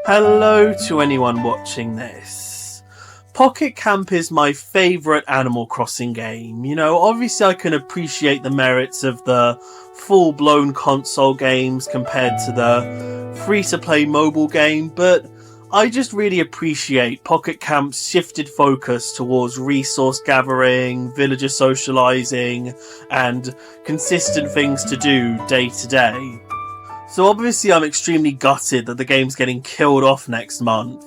Hello to anyone watching this. Pocket Camp is my favourite Animal Crossing game. Obviously I can appreciate the merits of the full-blown console games compared to the free-to-play mobile game, but I just really appreciate Pocket Camp's shifted focus towards resource gathering, villager socialising, and consistent things to do day to day. So obviously I'm extremely gutted that the game's getting killed off next month.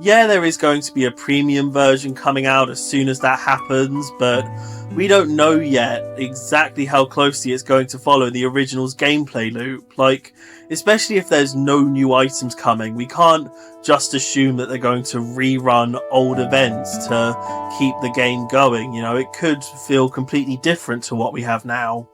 Yeah, there is going to be a premium version coming out as soon as that happens, but we don't know yet exactly how closely it's going to follow the original's gameplay loop. Especially if there's no new items coming, we can't just assume that they're going to rerun old events to keep the game going. It could feel completely different to what we have now.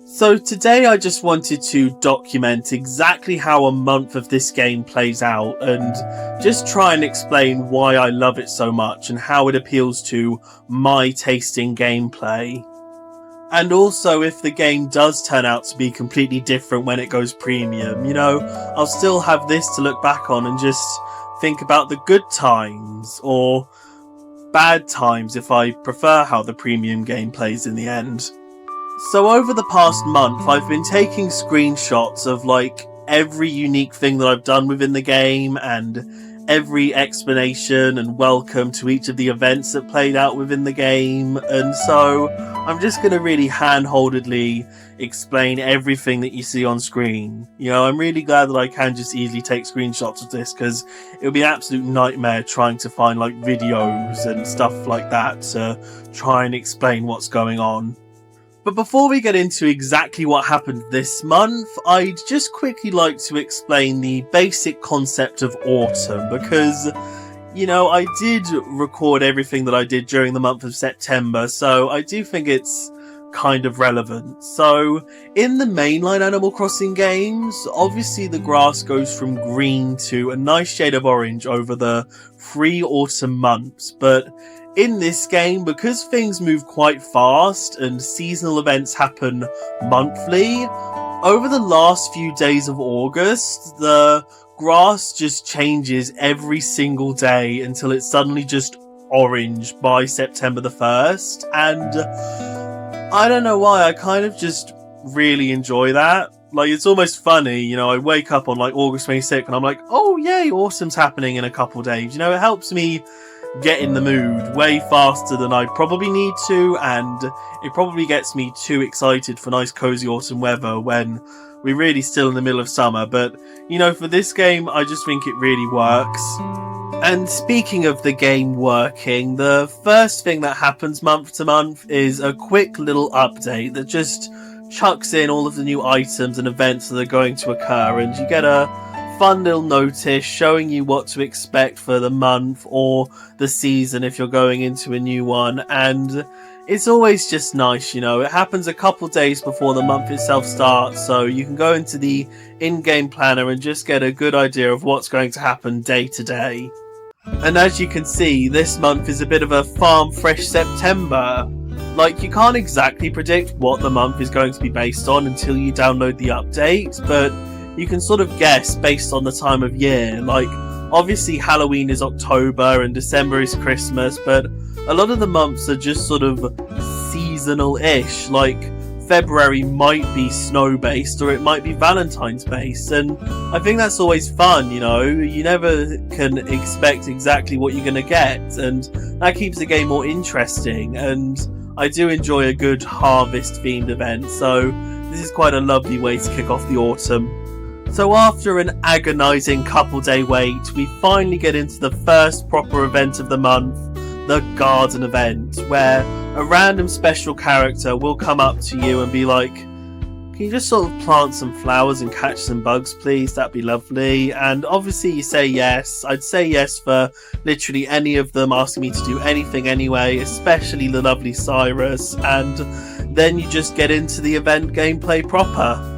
So today I just wanted to document exactly how a month of this game plays out and just try and explain why I love it so much and how it appeals to my taste in gameplay. And also, if the game does turn out to be completely different when it goes premium, I'll still have this to look back on and just think about the good times or bad times if I prefer how the premium game plays in the end. So over the past month, I've been taking screenshots of every unique thing that I've done within the game and every explanation and welcome to each of the events that played out within the game. And so I'm just going to really hand-holdedly explain everything that you see on screen. I'm really glad that I can just easily take screenshots of this, because it would be an absolute nightmare trying to find videos and stuff like that to try and explain what's going on. But before we get into exactly what happened this month, I'd just quickly like to explain the basic concept of autumn, because, I did record everything that I did during the month of September, so I do think it's kind of relevant. So, in the mainline Animal Crossing games, obviously the grass goes from green to a nice shade of orange over the 3 autumn months, but in this game, because things move quite fast and seasonal events happen monthly, over the last few days of August, the grass just changes every single day until it's suddenly just orange by September the 1st. And I don't know why, I kind of just really enjoy that. It's almost funny, I wake up on August 26th and I'm like, oh yay, autumn's happening in a couple days. It helps me get in the mood way faster than I probably need to, and it probably gets me too excited for nice cozy autumn weather when we're really still in the middle of summer. But for this game, I just think it really works. And speaking of the game working, the first thing that happens month to month is a quick little update that just chucks in all of the new items and events that are going to occur, and you get a fun little notice showing you what to expect for the month or the season if you're going into a new one. And it's always just nice, it happens a couple days before the month itself starts, so you can go into the in-game planner and just get a good idea of what's going to happen day to day. And as you can see, this month is a bit of a farm fresh September. You can't exactly predict what the month is going to be based on until you download the update, but you can sort of guess based on the time of year. Obviously Halloween is October and December is Christmas, but a lot of the months are just sort of seasonal-ish. February might be snow-based or it might be Valentine's-based, and I think that's always fun, You never can expect exactly what you're going to get, and that keeps the game more interesting, and I do enjoy a good harvest-themed event, so this is quite a lovely way to kick off the autumn. So after an agonising couple-day wait, we finally get into the first proper event of the month, the garden event, where a random special character will come up to you and be like, can you just sort of plant some flowers and catch some bugs, please? That'd be lovely. And obviously you say yes. I'd say yes for literally any of them asking me to do anything anyway, especially the lovely Cyrus. And then you just get into the event gameplay proper.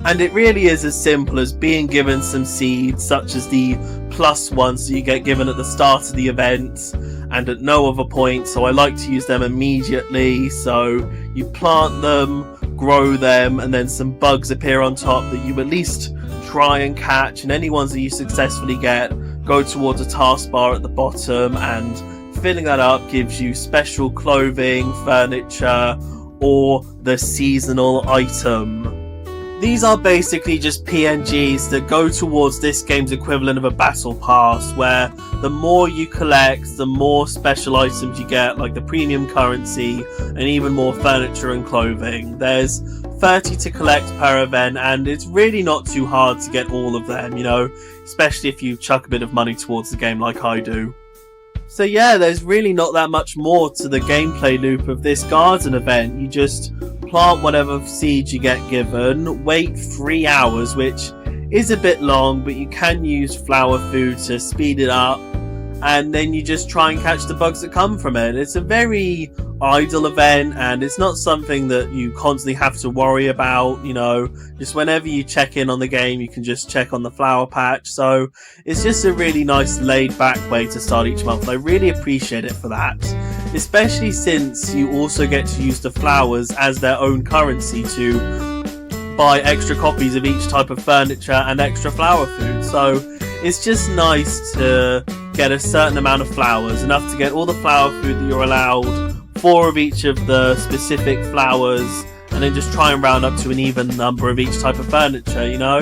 And it really is as simple as being given some seeds, such as the +1 so you get given at the start of the event and at no other point, so I like to use them immediately. So you plant them, grow them, and then some bugs appear on top that you at least try and catch, and any ones that you successfully get go towards a taskbar at the bottom, and filling that up gives you special clothing, furniture, or the seasonal item. These are basically just PNGs that go towards this game's equivalent of a battle pass, where the more you collect, the more special items you get, like the premium currency, and even more furniture and clothing. There's 30 to collect per event, and it's really not too hard to get all of them, you know, especially if you chuck a bit of money towards the game like I do. So yeah, there's really not that much more to the gameplay loop of this garden event. You just plant whatever seeds you get given, wait 3 hours, which is a bit long, but you can use flower food to speed it up, and then you just try and catch the bugs that come from it. It's a very idle event, and it's not something that you constantly have to worry about, you know, just whenever you check in on the game you can just check on the flower patch. So it's just a really nice laid back way to start each month, and I really appreciate it for that, especially since you also get to use the flowers as their own currency to buy extra copies of each type of furniture and extra flower food. So it's just nice to get a certain amount of flowers, enough to get all the flower food that you're allowed, 4 of each of the specific flowers, and then just try and round up to an even number of each type of furniture, you know?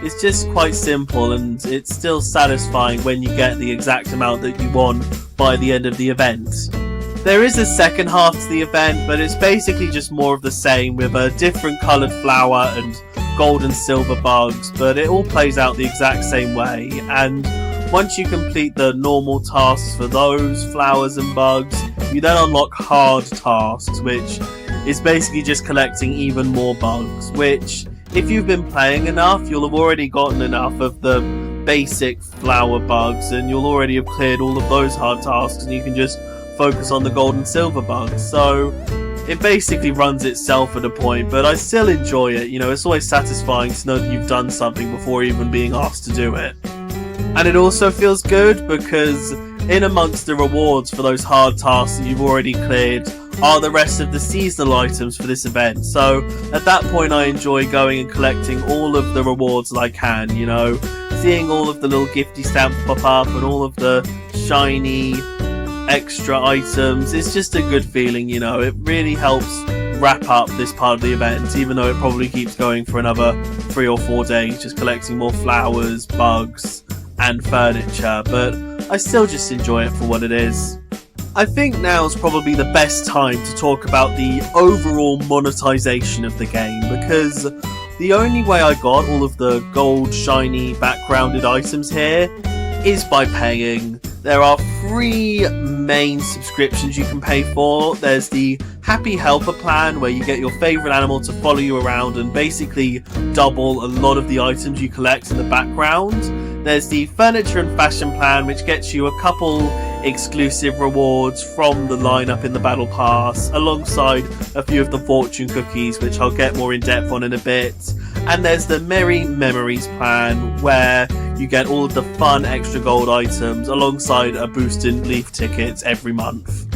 It's just quite simple, and it's still satisfying when you get the exact amount that you want by the end of the event. There is a second half to the event, but it's basically just more of the same, with a different coloured flower and gold and silver bugs, but it all plays out the exact same way. And once you complete the normal tasks for those flowers and bugs, you then unlock hard tasks, which is basically just collecting even more bugs, which, if you've been playing enough, you'll have already gotten enough of the basic flower bugs, and you'll already have cleared all of those hard tasks, and you can just focus on the gold and silver bugs. So it basically runs itself at a point, but I still enjoy it. You know, it's always satisfying to know that you've done something before even being asked to do it. And it also feels good because in amongst the rewards for those hard tasks that you've already cleared are the rest of the seasonal items for this event. So at that point I enjoy going and collecting all of the rewards that I can, you know, seeing all of the little gifty stamps pop up and all of the shiny extra items. It's just a good feeling, you know. It really helps wrap up this part of the event, even though it probably keeps going for another 3 or 4 days, just collecting more flowers, bugs and furniture, but I still just enjoy it for what it is. I think now's probably the best time to talk about the overall monetization of the game, because the only way I got all of the gold, shiny, backgrounded items here is by paying. There are 3 main subscriptions you can pay for. There's the Happy Helper plan, where you get your favourite animal to follow you around and basically double a lot of the items you collect in the background. There's the Furniture and Fashion plan, which gets you a couple exclusive rewards from the lineup in the Battle Pass, alongside a few of the fortune cookies, which I'll get more in depth on in a bit. And there's the Merry Memories plan, where you get all of the fun extra gold items alongside a boost in leaf tickets every month.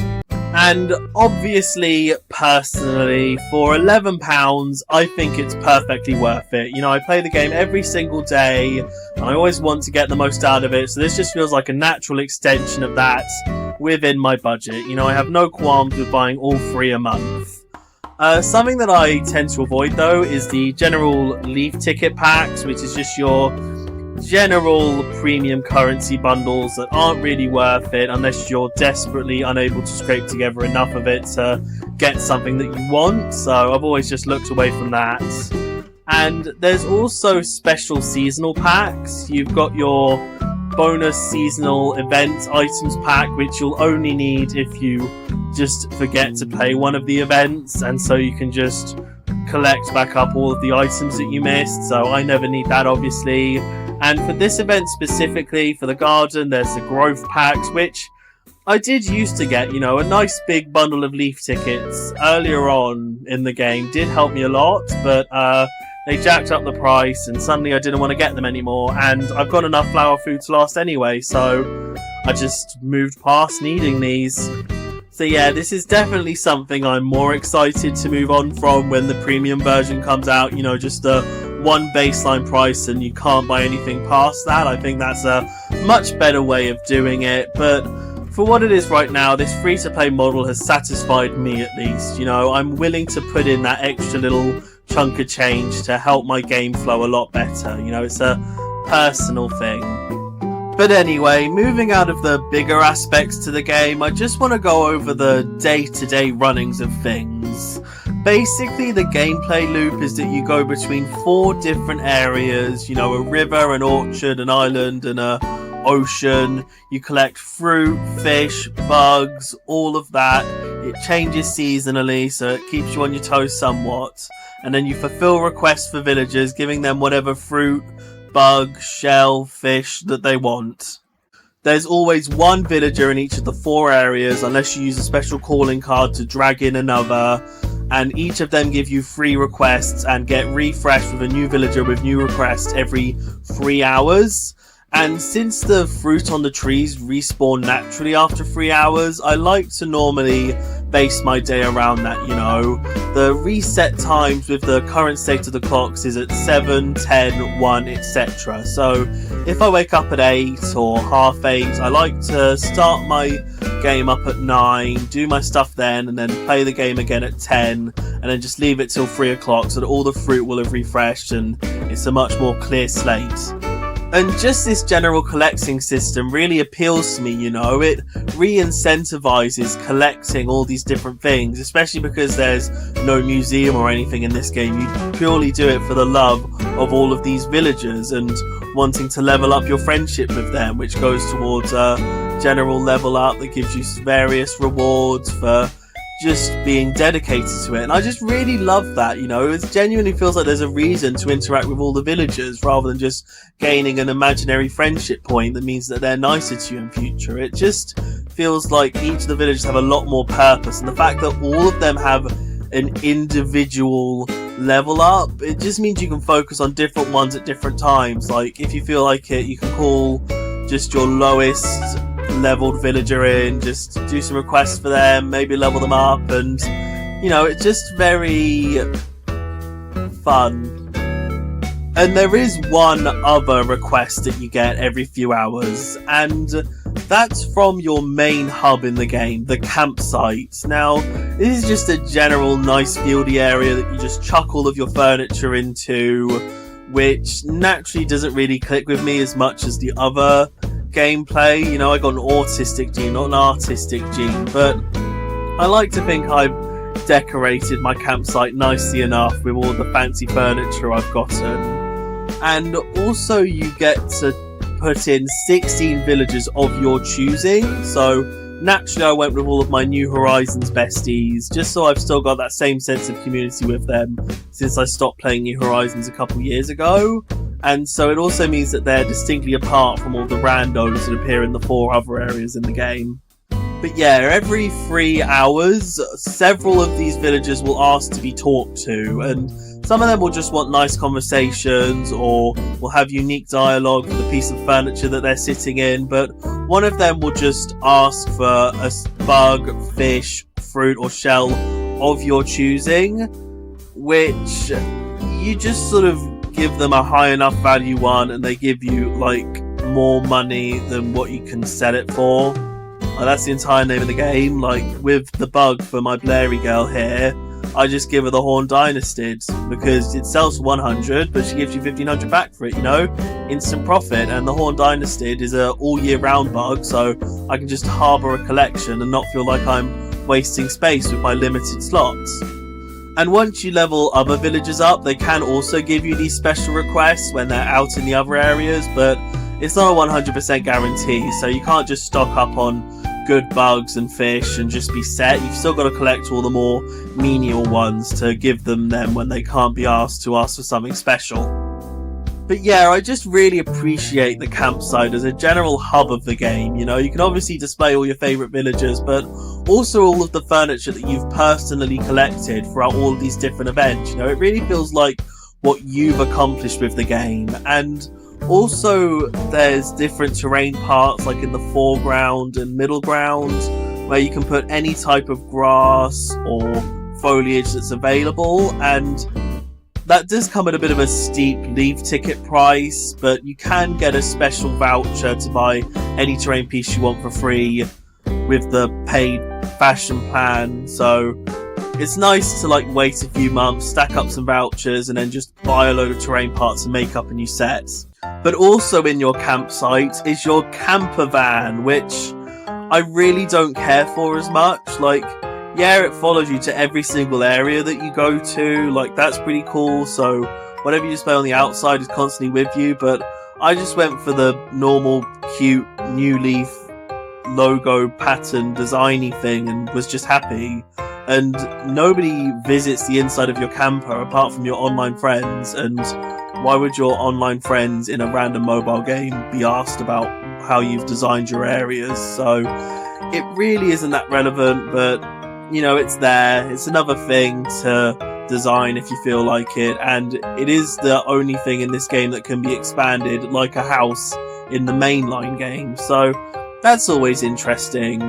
And obviously, personally, for £11, I think it's perfectly worth it. You know, I play the game every single day, and I always want to get the most out of it, so this just feels like a natural extension of that within my budget. You know, I have no qualms with buying all 3 a month. Something that I tend to avoid, though, is the general leaf ticket packs, which is just your general premium currency bundles that aren't really worth it unless you're desperately unable to scrape together enough of it to get something that you want. So I've always just looked away from that. And there's also special seasonal packs. You've got your bonus seasonal event items pack, which you'll only need if you just forget to play one of the events, and so you can just collect back up all of the items that you missed. So I never need that, obviously. And for this event specifically, for the garden, there's the growth packs, which I did used to get. You know, a nice big bundle of leaf tickets earlier on in the game did help me a lot, but they jacked up the price and suddenly I didn't want to get them anymore, and I've got enough flower food to last anyway, so I just moved past needing these. So yeah, this is definitely something I'm more excited to move on from when the premium version comes out, you know, just the one baseline price and you can't buy anything past that. I think that's a much better way of doing it, but for what it is right now, this free-to-play model has satisfied me at least. You know, I'm willing to put in that extra little chunk of change to help my game flow a lot better. You know, it's a personal thing. But anyway, moving out of the bigger aspects to the game, I just want to go over the day-to-day runnings of things. Basically, the gameplay loop is that you go between 4 different areas, you know, a river, an orchard, an island, and a ocean. You collect fruit, fish, bugs, all of that. It changes seasonally, so it keeps you on your toes somewhat. And then you fulfill requests for villagers, giving them whatever fruit, bug, shell, fish that they want. There's always one villager in each of the 4 areas, unless you use a special calling card to drag in another. And each of them give you free requests and get refreshed with a new villager with new requests every 3 hours. And since the fruit on the trees respawn naturally after 3 hours, I like to normally base my day around that, you know. The reset times with the current state of the clocks is at 7, 10, 1, etc. So if I wake up at 8 or half 8, I like to start my game up at 9, do my stuff then, and then play the game again at 10, and then just leave it till 3 o'clock so that all the fruit will have refreshed and it's a much more clear slate. And just this general collecting system really appeals to me, you know. It re-incentivizes collecting all these different things, especially because there's no museum or anything in this game. You purely do it for the love of all of these villagers and wanting to level up your friendship with them, which goes towards a general level up that gives you various rewards for just being dedicated to it. And I just really love that, you know. It genuinely feels like there's a reason to interact with all the villagers rather than just gaining an imaginary friendship point that means that they're nicer to you in future. It just feels like each of the villagers have a lot more purpose, and the fact that all of them have an individual level up, it just means you can focus on different ones at different times. Like if you feel like it, you can call just your lowest leveled villager in, just do some requests for them, maybe level them up, and you know, it's just very fun. And there is one other request that you get every few hours, and that's from your main hub in the game, the campsite. Now, this is just a general nice fieldy area that you just chuck all of your furniture into, which naturally doesn't really click with me as much as the other gameplay. You know, I got an autistic gene, not an artistic gene, but I like to think I've decorated my campsite nicely enough with all the fancy furniture I've gotten. And also you get to put in 16 villagers of your choosing, so naturally I went with all of my New Horizons besties, just so I've still got that same sense of community with them since I stopped playing New Horizons a couple years ago. And so it also means that they're distinctly apart from all the randos that appear in the 4 other areas in the game. But yeah, every 3 hours, several of these villagers will ask to be talked to, and some of them will just want nice conversations or will have unique dialogue for the piece of furniture that they're sitting in, but one of them will just ask for a bug, fish, fruit or shell of your choosing, which you just sort of give them a high enough value one and they give you like more money than what you can sell it for. That's the entire name of the game. Like with the bug for my Blairy girl here, I just give her the Horn Dynastid because it sells for 100, but she gives you 1500 back for it, you know? Instant profit. And the Horn Dynastid is a all year round bug, so I can just harbour a collection and not feel like I'm wasting space with my limited slots. And once you level other villagers up, they can also give you these special requests when they're out in the other areas, but it's not a 100% guarantee, so you can't just stock up on good bugs and fish and just be set. You've still got to collect all the more menial ones to give them when they can't be asked to ask for something special. But yeah, I just really appreciate the campsite as a general hub of the game. You know, you can obviously display all your favourite villagers, but also all of the furniture that you've personally collected throughout all of these different events. You know, it really feels like what you've accomplished with the game. And also there's different terrain parts, like in the foreground and middle ground, where you can put any type of grass or foliage that's available, and that does come at a bit of a steep leave ticket price, but you can get a special voucher to buy any terrain piece you want for free with the paid fashion plan. So it's nice to like wait a few months, stack up some vouchers, and then just buy a load of terrain parts and make up a new set. But also in your campsite is your camper van, which I really don't care for as much. Like, yeah, it follows you to every single area that you go to. Like, that's pretty cool. So whatever you display on the outside is constantly with you. But I just went for the normal, cute, New Leaf logo pattern designy thing and was just happy. And nobody visits the inside of your camper apart from your online friends. And why would your online friends in a random mobile game be asked about how you've designed your areas? So it really isn't that relevant, but you know, it's there. It's another thing to design if you feel like it, and it is the only thing in this game that can be expanded like a house in the mainline game. So that's always interesting.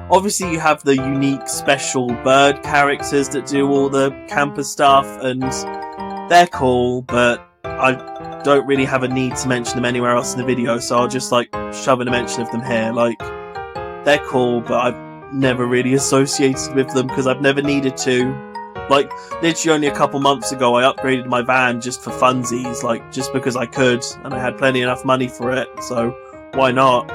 Obviously you have the unique special bird characters that do all the camper stuff, and they're cool, but I don't really have a need to mention them anywhere else in the video, so I'll just like shove in a mention of them here. Like, they're cool, but I've never really associated with them because I've never needed to. Like, literally only a couple months ago I upgraded my van just for funsies, like just because I could, and I had plenty enough money for it, so why not?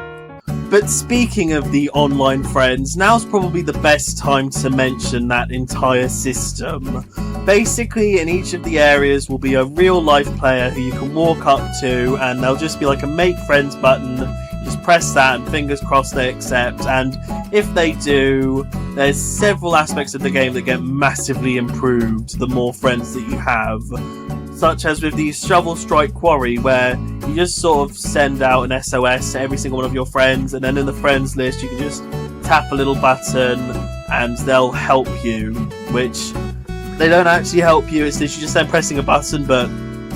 But speaking of the online friends, now's probably the best time to mention that entire system. Basically, in each of the areas will be a real-life player who you can walk up to, and there'll just be like a make friends button. You just press that and fingers crossed they accept, and if they do, there's several aspects of the game that get massively improved the more friends that you have. Such as with the Shovel Strike Quarry, where you just sort of send out an SOS to every single one of your friends, and then in the friends list you can just tap a little button and they'll help you, which they don't actually help you, it's literally just them pressing a button, but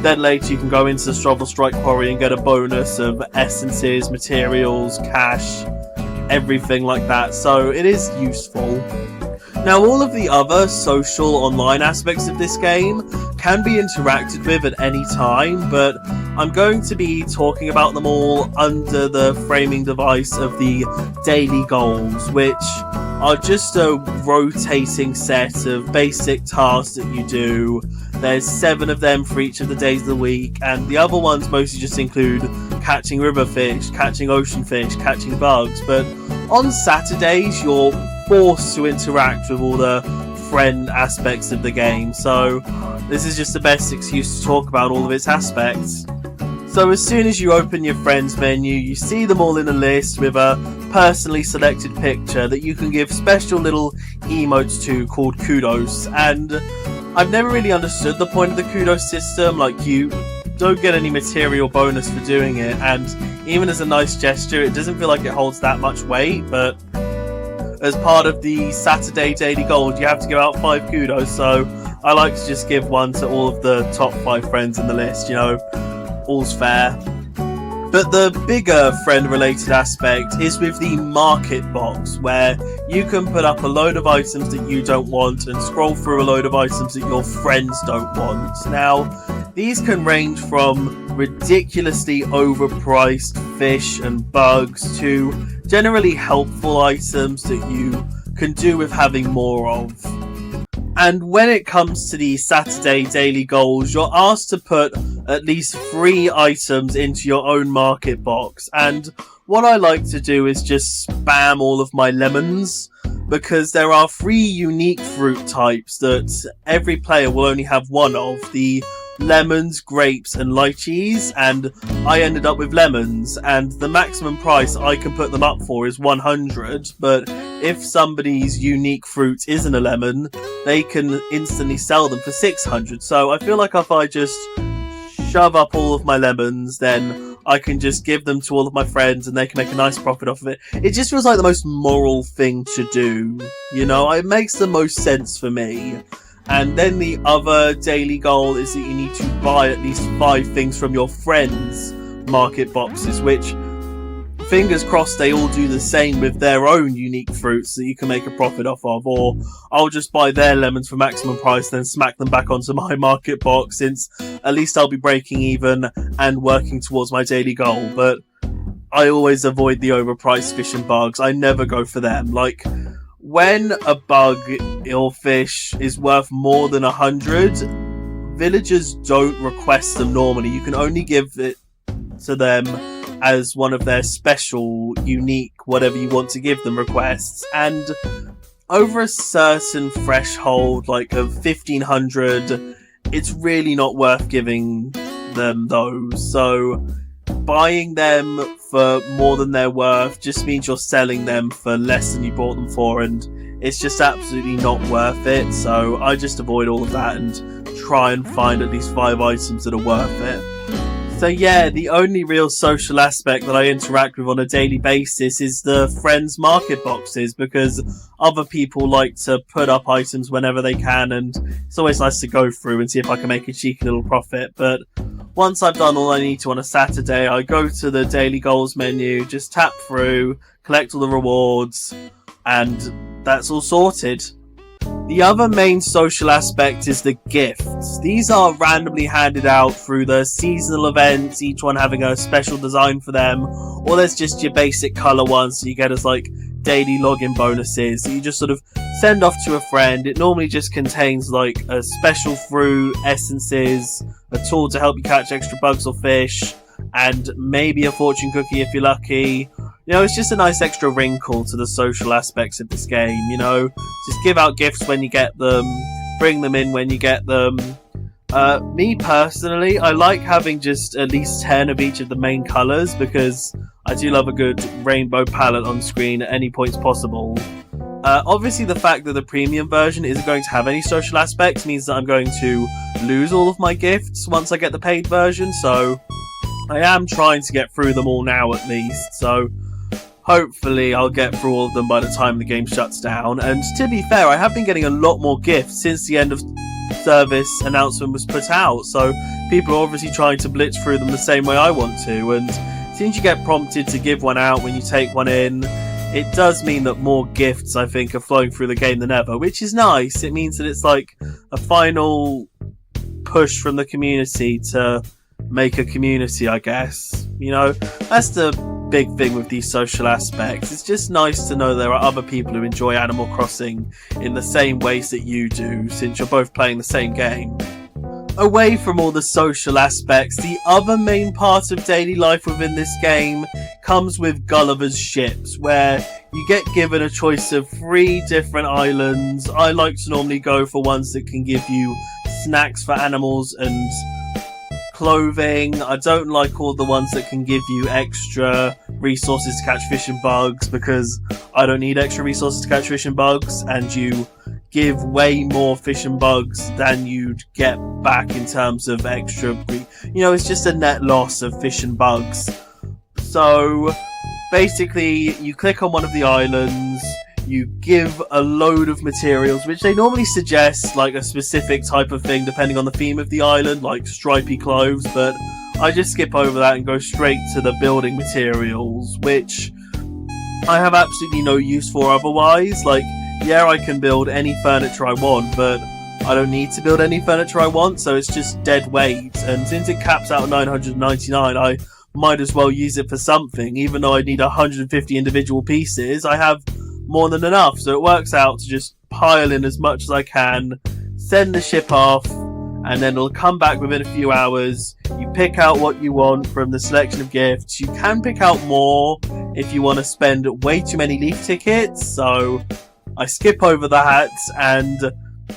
then later you can go into the Shovel Strike Quarry and get a bonus of essences, materials, cash, everything like that, so it is useful. Now, all of the other social online aspects of this game can be interacted with at any time, but I'm going to be talking about them all under the framing device of the daily goals, which are just a rotating set of basic tasks that you do. There's 7 of them for each of the days of the week, and the other ones mostly just include catching river fish, catching ocean fish, catching bugs, but on Saturdays you're forced to interact with all the friend aspects of the game, so this is just the best excuse to talk about all of its aspects. So as soon as you open your friends menu, you see them all in a list with a personally selected picture that you can give special little emotes to called kudos, and I've never really understood the point of the kudos system. Like, you don't get any material bonus for doing it, and even as a nice gesture it doesn't feel like it holds that much weight, but as part of the Saturday daily gold you have to give out 5 kudos, so I like to just give one to all of the top 5 friends in the list, you know, all's fair. But the bigger friend related aspect is with the market box, where you can put up a load of items that you don't want and scroll through a load of items that your friends don't want. Now, these can range from ridiculously overpriced fish and bugs to generally helpful items that you can do with having more of. And when it comes to the Saturday daily goals, you're asked to put at least 3 items into your own market box. And what I like to do is just spam all of my lemons, because there are 3 unique fruit types that every player will only have one of. The lemons, grapes and lychees, and I ended up with lemons, and the maximum price I can put them up for is 100, but if somebody's unique fruit isn't a lemon, they can instantly sell them for 600. So I feel like if I just shove up all of my lemons, then I can just give them to all of my friends and they can make a nice profit off of it. It just feels like the most moral thing to do, you know, it makes the most sense for me. And then the other daily goal is that you need to buy at least 5 things from your friends' market boxes, which fingers crossed they all do the same with their own unique fruits that you can make a profit off of, or I'll just buy their lemons for maximum price, then smack them back onto my market box, since at least I'll be breaking even and working towards my daily goal. But I always avoid the overpriced fish and bugs. I never go for them. Like, when a bug or fish is worth more than 100, villagers don't request them normally. You can only give it to them as one of their special, unique, whatever you want to give them requests. And over a certain threshold, like of 1500, it's really not worth giving them those. So buying them for more than they're worth just means you're selling them for less than you bought them for, and it's just absolutely not worth it. So I just avoid all of that and try and find at least 5 items that are worth it. So yeah, the only real social aspect that I interact with on a daily basis is the friends market boxes, because other people like to put up items whenever they can, and it's always nice to go through and see if I can make a cheeky little profit. But once I've done all I need to on a Saturday, I go to the daily goals menu, just tap through, collect all the rewards, and that's all sorted. The other main social aspect is the gifts. These are randomly handed out through the seasonal events, each one having a special design for them, or there's just your basic colour ones, so you get as like daily login bonuses that you just sort of send off to a friend. It normally just contains like a special fruit, essences, a tool to help you catch extra bugs or fish, and maybe a fortune cookie if you're lucky. You know, it's just a nice extra wrinkle to the social aspects of this game, you know. Just give out gifts when you get them, bring them in when you get them. Me personally, I like having just at least 10 of each of the main colours, because I do love a good rainbow palette on screen at any points possible. Obviously, the fact that the premium version isn't going to have any social aspects means that I'm going to lose all of my gifts once I get the paid version, so I am trying to get through them all now at least, so hopefully I'll get through all of them by the time the game shuts down. And to be fair, I have been getting a lot more gifts since the end of service announcement was put out, so people are obviously trying to blitz through them the same way I want to, and since you get prompted to give one out when you take one in, it does mean that more gifts, I think, are flowing through the game than ever, which is nice. It means that it's like a final push from the community to make a community, I guess. You know, that's the big thing with these social aspects. It's just nice to know there are other people who enjoy Animal Crossing in the same ways that you do, since you're both playing the same game. Away from all the social aspects, the other main part of daily life within this game comes with Gulliver's Ships, where you get given a choice of 3 different islands. I like to normally go for ones that can give you snacks for animals and clothing. I don't like all the ones that can give you extra resources to catch fish and bugs, because I don't need extra resources to catch fish and bugs, and you give way more fish and bugs than you'd get back in terms of extra. You know, it's just a net loss of fish and bugs. So basically, you click on one of the islands, you give a load of materials, which they normally suggest like a specific type of thing depending on the theme of the island, like stripy clothes, but I just skip over that and go straight to the building materials, which I have absolutely no use for otherwise. Like, yeah, I can build any furniture I want, but I don't need to build any furniture I want, so it's just dead weight, and since it caps out at 999, I might as well use it for something. Even though I need 150 individual pieces, I have more than enough, so it works out to just pile in as much as I can, send the ship off, and then it'll come back within a few hours. You pick out what you want from the selection of gifts. You can pick out more if you want to spend way too many leaf tickets, so I skip over that, and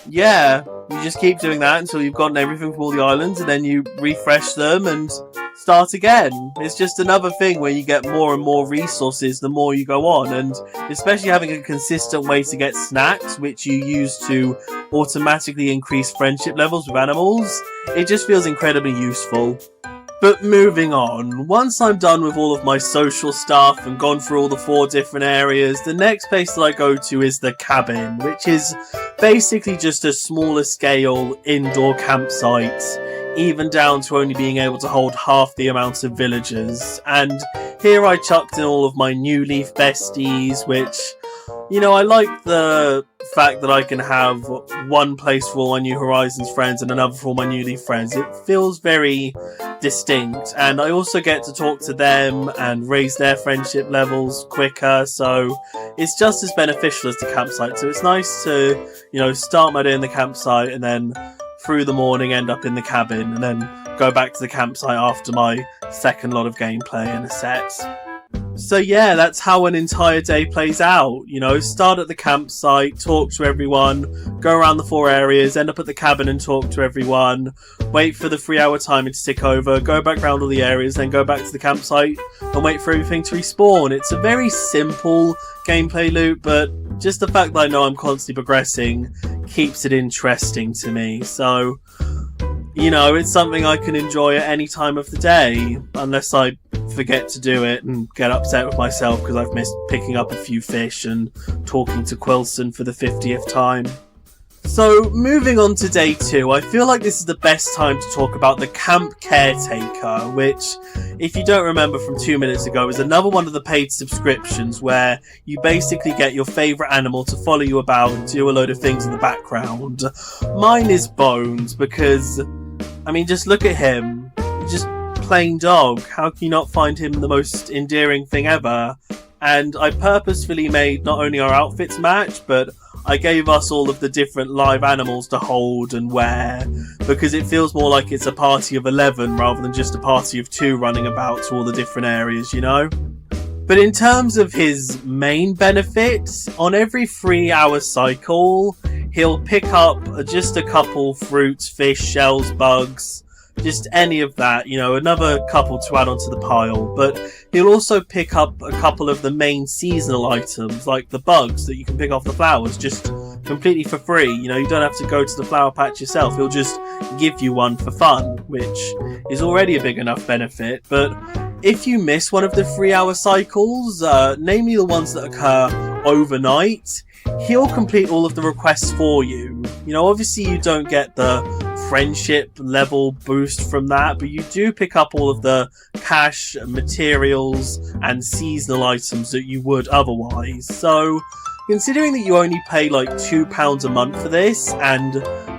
yeah, you just keep doing that until you've gotten everything from all the islands, and then you refresh them and start again. It's just another thing where you get more and more resources the more you go on, and especially having a consistent way to get snacks, which you use to automatically increase friendship levels with animals, it just feels incredibly useful. But moving on, once I'm done with all of my social stuff and gone through all the 4 different areas, the next place that I go to is the cabin, which is basically just a smaller scale indoor campsite. even down to only being able to hold half the amount of villagers. And here I chucked in all of my New Leaf besties, which, you know, I like the fact that I can have one place for all my New Horizons friends and another for all my New Leaf friends. It feels very distinct, and I also get to talk to them and raise their friendship levels quicker, so it's just as beneficial as the campsite. So it's nice to, you know, start my day in the campsite and then through the morning end up in the cabin and then go back to the campsite after my second lot of gameplay in a set. So yeah, that's how an entire day plays out. You know, start at the campsite, talk to everyone, go around the 4 areas, end up at the cabin and talk to everyone, wait for the 3-hour timer to tick over, go back around all the areas, then go back to the campsite and wait for everything to respawn. It's a very simple gameplay loop, but just the fact that I know I'm constantly progressing keeps it interesting to me. So, you know, it's something I can enjoy at any time of the day, unless I forget to do it and get upset with myself because I've missed picking up a few fish and talking to Quilson for the 50th time. So, moving on to day 2, I feel like this is the best time to talk about the Camp Caretaker, which, if you don't remember from 2 minutes ago, is another one of the paid subscriptions where you basically get your favourite animal to follow you about and do a load of things in the background. Mine is Bones, because, I mean, just look at him. Just plain dog. How can you not find him the most endearing thing ever? And I purposefully made not only our outfits match, but I gave us all of the different live animals to hold and wear, because it feels more like it's a party of 11 rather than just a party of 2 running about to all the different areas, you know? But in terms of his main benefits, on every 3-hour cycle, he'll pick up just a couple fruits, fish, shells, bugs, just any of that, you know, another couple to add onto the pile. But he'll also pick up a couple of the main seasonal items, like the bugs that you can pick off the flowers, just completely for free. You know, you don't have to go to the flower patch yourself. He'll just give you one for fun, which is already a big enough benefit. But if you miss one of the 3-hour cycles, namely the ones that occur overnight, he'll complete all of the requests for you. You know, obviously you don't get the friendship level boost from that, but you do pick up all of the cash, materials, and seasonal items that you would otherwise. So, considering that you only pay like £2 a month for this, and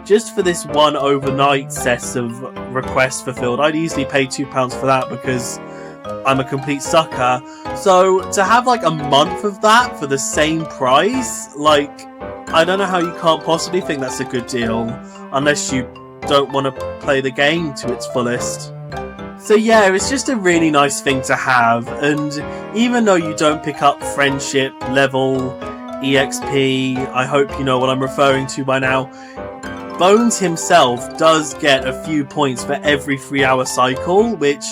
just for this one overnight set of requests fulfilled, I'd easily pay £2 for that because I'm a complete sucker. So to have like a month of that for the same price, like, I don't know how you can't possibly think that's a good deal, unless you don't want to play the game to its fullest. So yeah, it's just a really nice thing to have, and even though you don't pick up friendship level EXP, I hope you know what I'm referring to by now, Bones himself does get a few points for every 3-hour cycle, which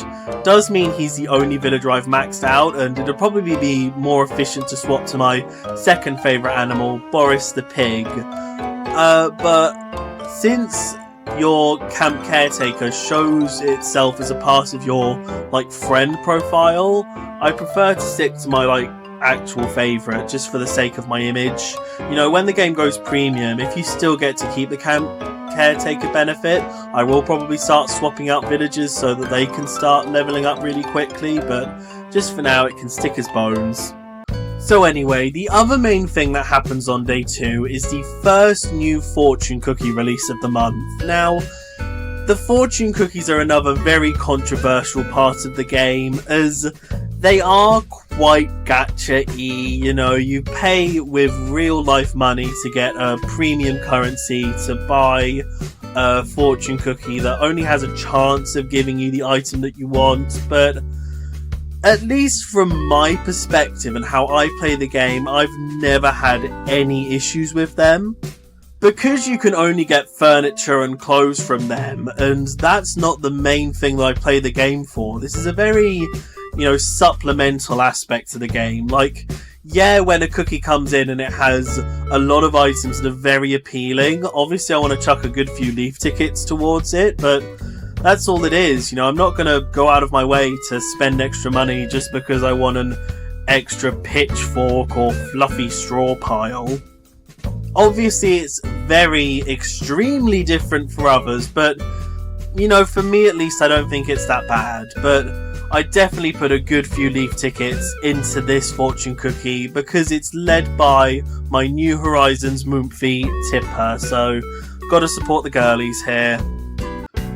does mean he's the only villager I've maxed out, and it'll probably be more efficient to swap to my second favourite animal, Boris the pig. But since your Camp Caretaker shows itself as a part of your like friend profile, I prefer to stick to my like actual favourite just for the sake of my image. You know, when the game goes premium, if you still get to keep the Camp Caretaker benefit, I will probably start swapping out villagers so that they can start levelling up really quickly, but just for now it can stick as Bones. So anyway, the other main thing that happens on day 2 is the first new fortune cookie release of the month. Now, the fortune cookies are another very controversial part of the game, as they are quite gacha-y. You know, you pay with real life money to get a premium currency to buy a fortune cookie that only has a chance of giving you the item that you want, but at least from my perspective and how I play the game, I've never had any issues with them. Because you can only get furniture and clothes from them, and that's not the main thing that I play the game for. This is a very, you know, supplemental aspect to the game. Like, yeah, when a cookie comes in and it has a lot of items that are very appealing, obviously I want to chuck a good few leaf tickets towards it, but that's all it is. You know, I'm not going to go out of my way to spend extra money just because I want an extra pitchfork or fluffy straw pile. Obviously, it's very extremely different for others, but for me at least, I don't think it's that bad, but I definitely put a good few leaf tickets into this fortune cookie because it's led by my New Horizons Moomphy tipper, so gotta support the girlies here.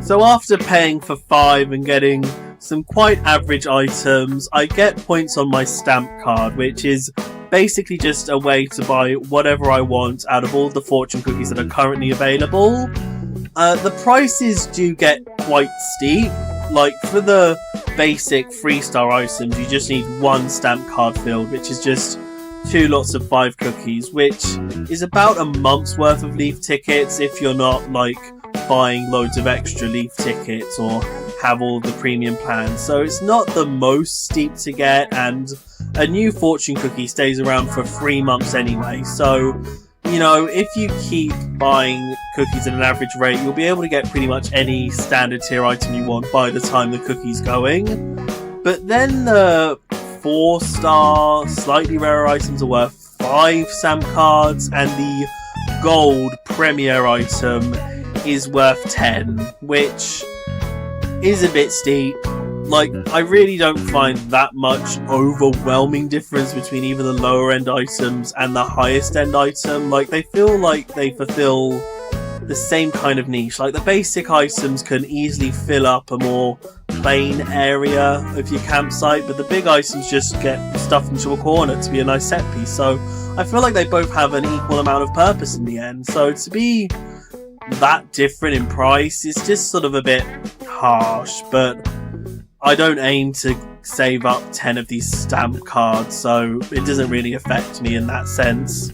So after paying for 5 and getting some quite average items, I get points on my stamp card, which is basically just a way to buy whatever I want out of all the fortune cookies that are currently available. The prices do get quite steep. Like, for the basic 3-star items, you just need 1 stamp card filled, which is just 2 lots of 5 cookies, which is about a month's worth of leaf tickets if you're not, like, buying loads of extra leaf tickets or have all the premium plans. So it's not the most steep to get, and a new fortune cookie stays around for 3 months anyway, so if you keep buying cookies at an average rate, you'll be able to get pretty much any standard tier item you want by the time the cookie's going. But then the 4-star, slightly rarer items are worth 5 stamp cards, and the gold premier item is worth 10, which is a bit steep. Like, I really don't find that much overwhelming difference between even the lower end items and the highest end item. Like, they feel like they fulfill the same kind of niche. Like, the basic items can easily fill up a more plain area of your campsite, but the big items just get stuffed into a corner to be a nice set piece. So I feel like they both have an equal amount of purpose in the end. So to be that different in price is just sort of a bit harsh, but I don't aim to save up 10 of these stamp cards, so it doesn't really affect me in that sense.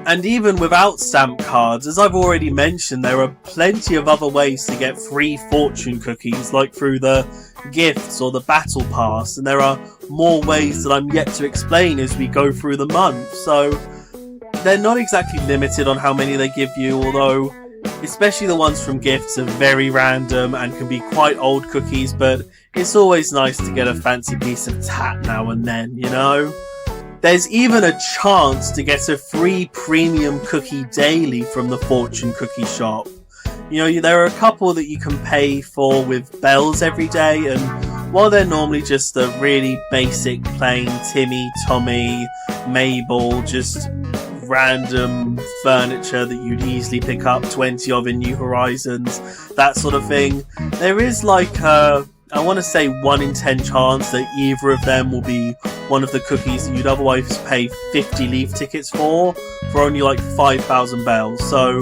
And even without stamp cards, as I've already mentioned, there are plenty of other ways to get free fortune cookies, like through the gifts or the battle pass, and there are more ways that I'm yet to explain as we go through the month, so they're not exactly limited on how many they give you, although especially the ones from gifts are very random and can be quite old cookies, but it's always nice to get a fancy piece of tat now and then, There's even a chance to get a free premium cookie daily from the fortune cookie shop. There are a couple that you can pay for with bells every day, and while they're normally just the really basic plain Timmy, Tommy, Mabel, just random furniture that you'd easily pick up 20 of in New Horizons, that sort of thing, there is like I want to say 1 in 10 chance that either of them will be one of the cookies that you'd otherwise pay 50 leaf tickets for only like 5,000 bells. So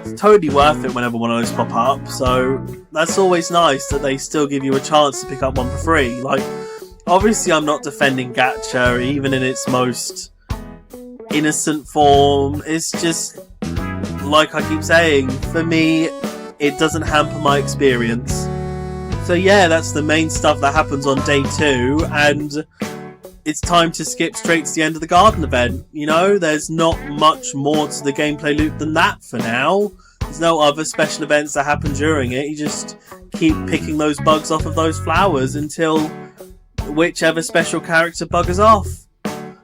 it's totally worth it whenever one of those pop up. So that's always nice that they still give you a chance to pick up one for free. Like, obviously I'm not defending gacha even in its most innocent form. It's just, like I keep saying, for me it doesn't hamper my experience. So yeah, that's the main stuff that happens on day 2, and it's time to skip straight to the end of the garden event. There's not much more to the gameplay loop than that for now. There's no other special events that happen during it. You just keep picking those bugs off of those flowers until whichever special character buggers off.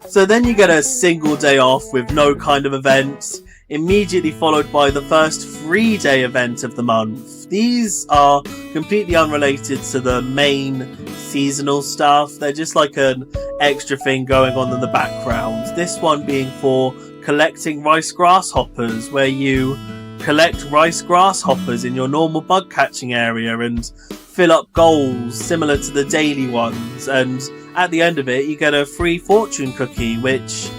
So then you get a single day off with no kind of event, immediately followed by the first 3-day event of the month. These are completely unrelated to the main seasonal stuff. They're just like an extra thing going on in the background. This one being for collecting rice grasshoppers, where you collect rice grasshoppers in your normal bug catching area and fill up goals similar to the daily ones, and at the end of it you get a free fortune cookie, which,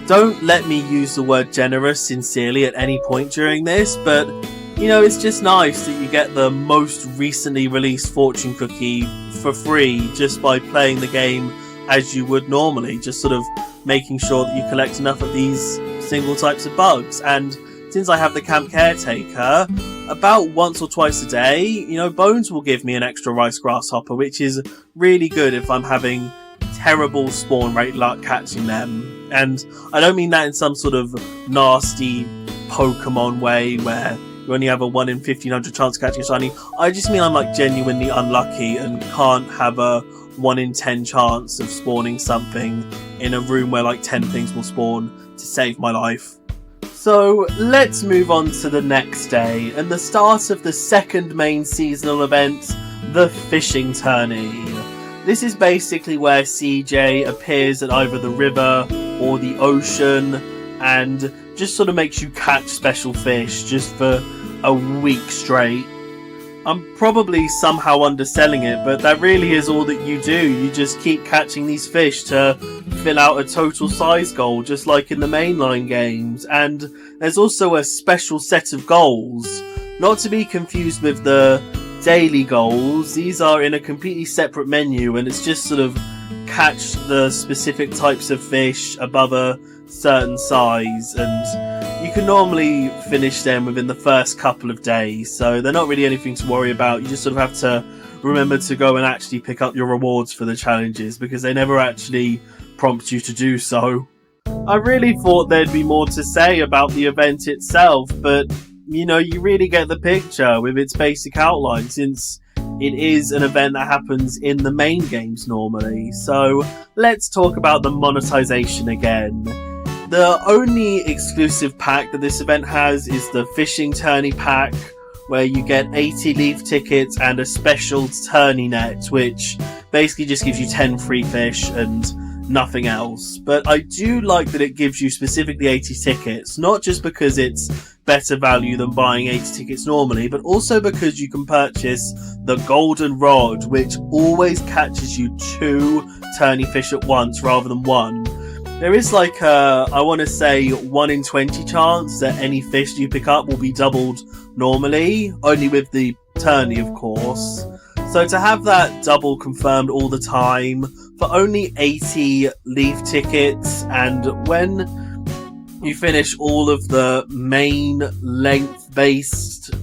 don't let me use the word generous sincerely at any point during this, but it's just nice that you get the most recently released fortune cookie for free just by playing the game as you would normally, just sort of making sure that you collect enough of these single types of bugs. And since I have the camp caretaker, about once or twice a day, Bones will give me an extra rice grasshopper, which is really good if I'm having terrible spawn rate luck catching them. And I don't mean that in some sort of nasty Pokemon way where you only have a 1 in 1500 chance of catching a shiny. I just mean I'm like genuinely unlucky and can't have a 1 in 10 chance of spawning something in a room where like 10 things will spawn to save my life. So let's move on to the next day and the start of the second main seasonal event, the fishing tourney. This is basically where CJ appears at either the river or the ocean and just sort of makes you catch special fish just for a week straight. I'm probably somehow underselling it, but that really is all that you do. You just keep catching these fish to fill out a total size goal, just like in the mainline games. And there's also a special set of goals, not to be confused with the daily goals. These are in a completely separate menu, and it's just sort of catch the specific types of fish above a certain size, and you can normally finish them within the first couple of days, so they're not really anything to worry about. You just sort of have to remember to go and actually pick up your rewards for the challenges, because they never actually prompt you to do so. I really thought there'd be more to say about the event itself, but you know, you really get the picture with its basic outline, since it is an event that happens in the main games normally. So let's talk about the monetization again. The only exclusive pack that this event has is the fishing tourney pack, where you get 80 leaf tickets and a special tourney net, which basically just gives you 10 free fish and nothing else. But I do like that it gives you specifically 80 tickets, not just because it's better value than buying 80 tickets normally, but also because you can purchase the golden rod, which always catches you 2 tourney fish at once rather than 1. There is like a, I want to say 1 in 20 chance that any fish you pick up will be doubled normally, only with the tourney of course. So to have that double confirmed all the time for only 80 leaf tickets, and when you finish all of the main length based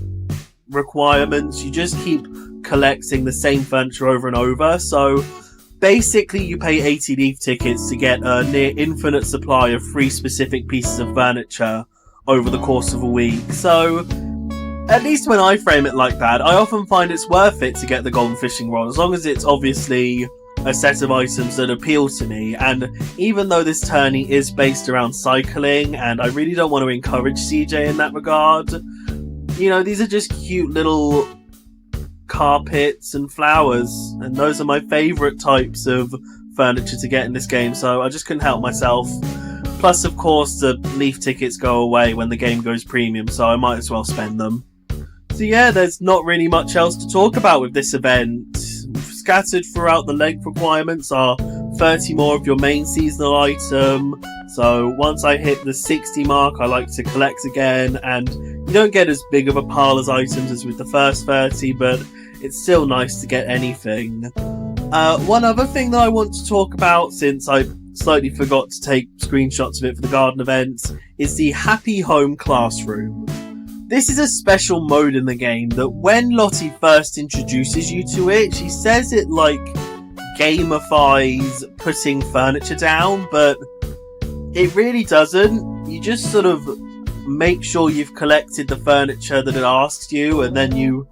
requirements, you just keep collecting the same furniture over and over. So basically you pay 80 leaf tickets to get a near infinite supply of free specific pieces of furniture over the course of a week. So at least when I frame it like that, I often find it's worth it to get the golden fishing rod, as long as it's obviously a set of items that appeal to me. And even though this tourney is based around cycling, and I really don't want to encourage CJ in that regard, you know, these are just cute little carpets and flowers, and those are my favourite types of furniture to get in this game, so I just couldn't help myself. Plus, of course, the leaf tickets go away when the game goes premium, so I might as well spend them. So yeah, there's not really much else to talk about with this event. Scattered throughout the length requirements are 30 more of your main seasonal item, so once I hit the 60 mark I like to collect again, and you don't get as big of a pile as items as with the first 30, but it's still nice to get anything. One other thing that I want to talk about, since I slightly forgot to take screenshots of it for the garden event, is the Happy Home Classroom. This is a special mode in the game that when Lottie first introduces you to it, she says it like gamifies putting furniture down, but it really doesn't. You just sort of make sure you've collected the furniture that it asks you, and then you